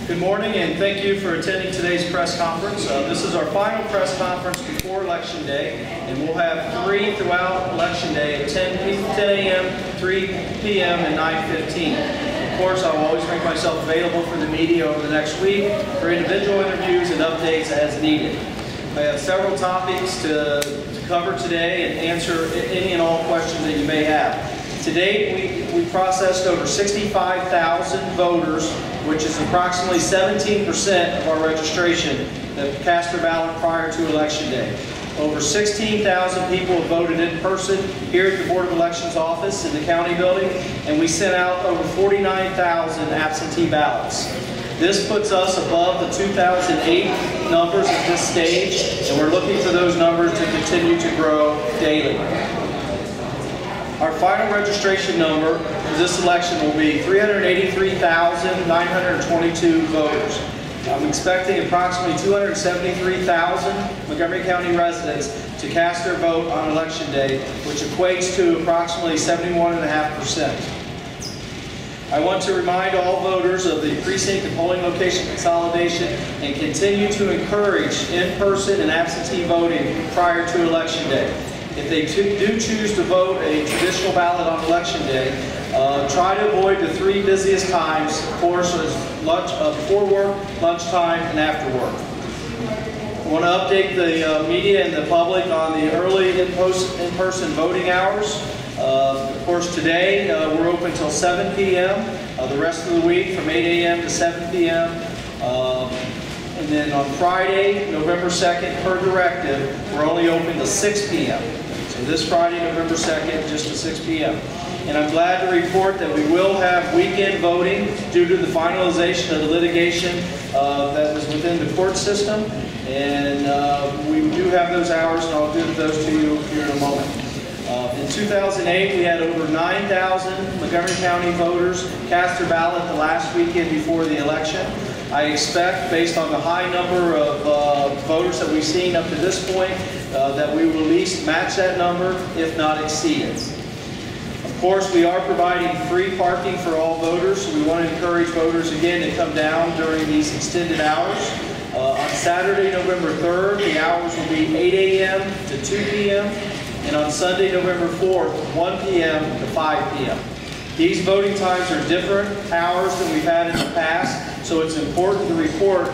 Good morning, and thank you for attending today's press conference. This is our final press conference before Election Day, and we'll have three throughout Election Day at 10 a.m., 3 p.m., and 9:15. Of course, I will always make myself available for the media over the next week for individual interviews and updates as needed. I have several topics to cover today and answer any and all questions that you may have. To date, we processed over 65,000 voters, which is approximately 17% of our registration that cast their ballot prior to Election Day. Over 16,000 people have voted in person here at the Board of Elections office in the county building, and we sent out over 49,000 absentee ballots. This puts us above the 2008 numbers at this stage, and we're looking for those numbers to continue to grow daily. Our final registration number for this election will be 383,922 voters. I'm expecting approximately 273,000 Montgomery County residents to cast their vote on Election Day, which equates to approximately 71.5%. I want to remind all voters of the precinct and polling location consolidation and continue to encourage in-person and absentee voting prior to Election Day. If they do choose to vote a traditional ballot on Election Day, try to avoid the three busiest times, of course, before work, lunchtime, and after work. I want to update the media and the public on the early in-person voting hours. Of course, today we're open until 7 p.m. The rest of the week from 8 a.m. to 7 p.m. And then on Friday, November 2nd, per directive, we're only open till 6 p.m. So this Friday, November 2nd, just to 6 p.m. And I'm glad to report that we will have weekend voting due to the finalization of the litigation that was within the court system. And we do have those hours, and I'll give those to you here in a moment. In 2008, we had over 9,000 Montgomery County voters cast their ballot the last weekend before the election. I expect, based on the high number of voters that we've seen up to this point, that we will at least match that number, if not exceed it. Of course, we are providing free parking for all voters, so we want to encourage voters again to come down during these extended hours. On Saturday, November 3rd, the hours will be 8 a.m. to 2 p.m., and on Sunday, November 4th, 1 p.m. to 5 p.m. These voting times are different hours than we've had in the past, so it's important to report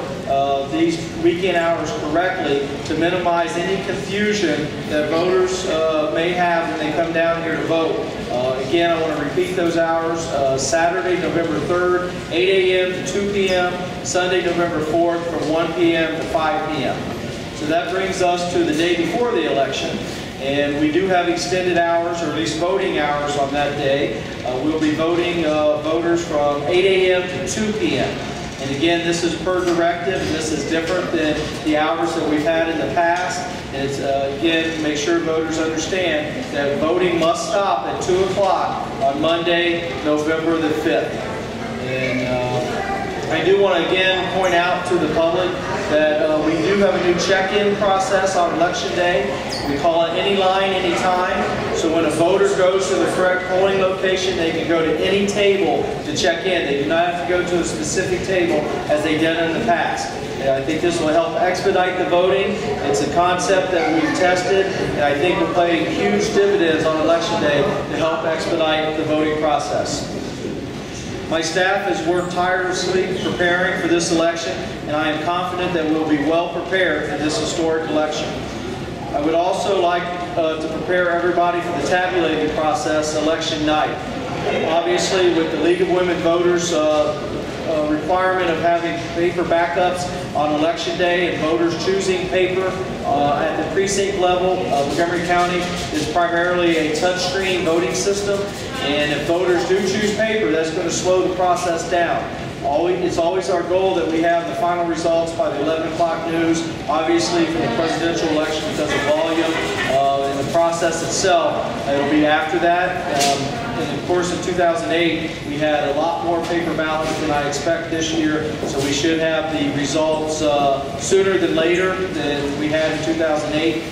these weekend hours correctly to minimize any confusion that voters may have when they come down here to vote. Again, I want to repeat those hours. Saturday, November 3rd, 8 a.m. to 2 p.m., Sunday, November 4th, from 1 p.m. to 5 p.m. So that brings us to the day before the election. And we do have extended hours, or at least voting hours on that day. We'll be voting voters from 8 a.m. to 2 p.m. And again, this is per directive, and this is different than the hours that we've had in the past. And it's, again, to make sure voters understand that voting must stop at 2 o'clock on Monday, November the 5th. And I do want to again point out to the public that we do have a new check-in process on Election Day. We call it any line, any time. So when a voter goes to the correct polling location, they can go to any table to check in. They do not have to go to a specific table as they did in the past. And I think this will help expedite the voting. It's a concept that we've tested, and I think will pay huge dividends on Election Day to help expedite the voting process. My staff has worked tirelessly preparing for this election, and I am confident that we'll be well prepared for this historic election. I would also like to prepare everybody for the tabulating process election night. Obviously, with the League of Women Voters requirement of having paper backups on Election Day and voters choosing paper at the precinct level, Montgomery County is primarily a touchscreen voting system, and if voters do choose paper, that's going to slow the process down. It's always our goal that we have the final results by the 11 o'clock news, obviously for the presidential election because of volume and the process itself. It'll be after that. And of course, in 2008, we had a lot more paper ballots than I expect this year, so we should have the results sooner than later than we had in 2008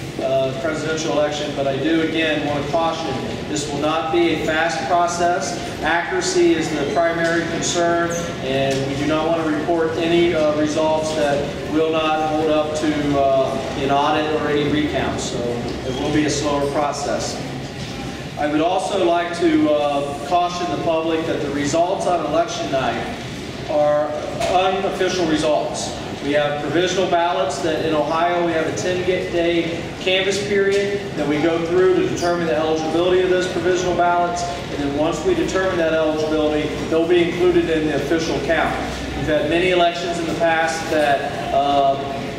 presidential election. But I do, again, want to caution This will not be a fast process. Accuracy is the primary concern, and we do not want to report any results that will not hold up to an audit or any recount. So it will be a slower process. I would also like to caution the public that the results on election night are unofficial results. We have provisional ballots that in Ohio we have a 10-day canvass period that we go through to determine the eligibility of those provisional ballots, and then once we determine that eligibility, they'll be included in the official count. We've had many elections in the past that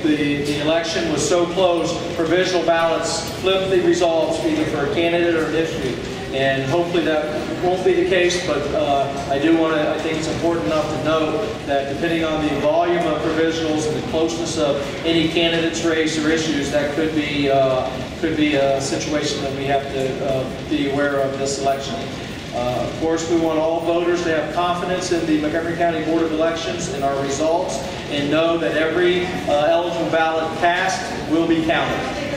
the election was so close, provisional ballots flipped the results either for a candidate or an issue. And hopefully that won't be the case, but I think it's important enough to note that depending on the volume of provisionals and the closeness of any candidate's race or issues, that could be a situation that we have to be aware of this election. Of course, we want all voters to have confidence in the Montgomery County Board of Elections and our results, and know that every eligible ballot cast will be counted.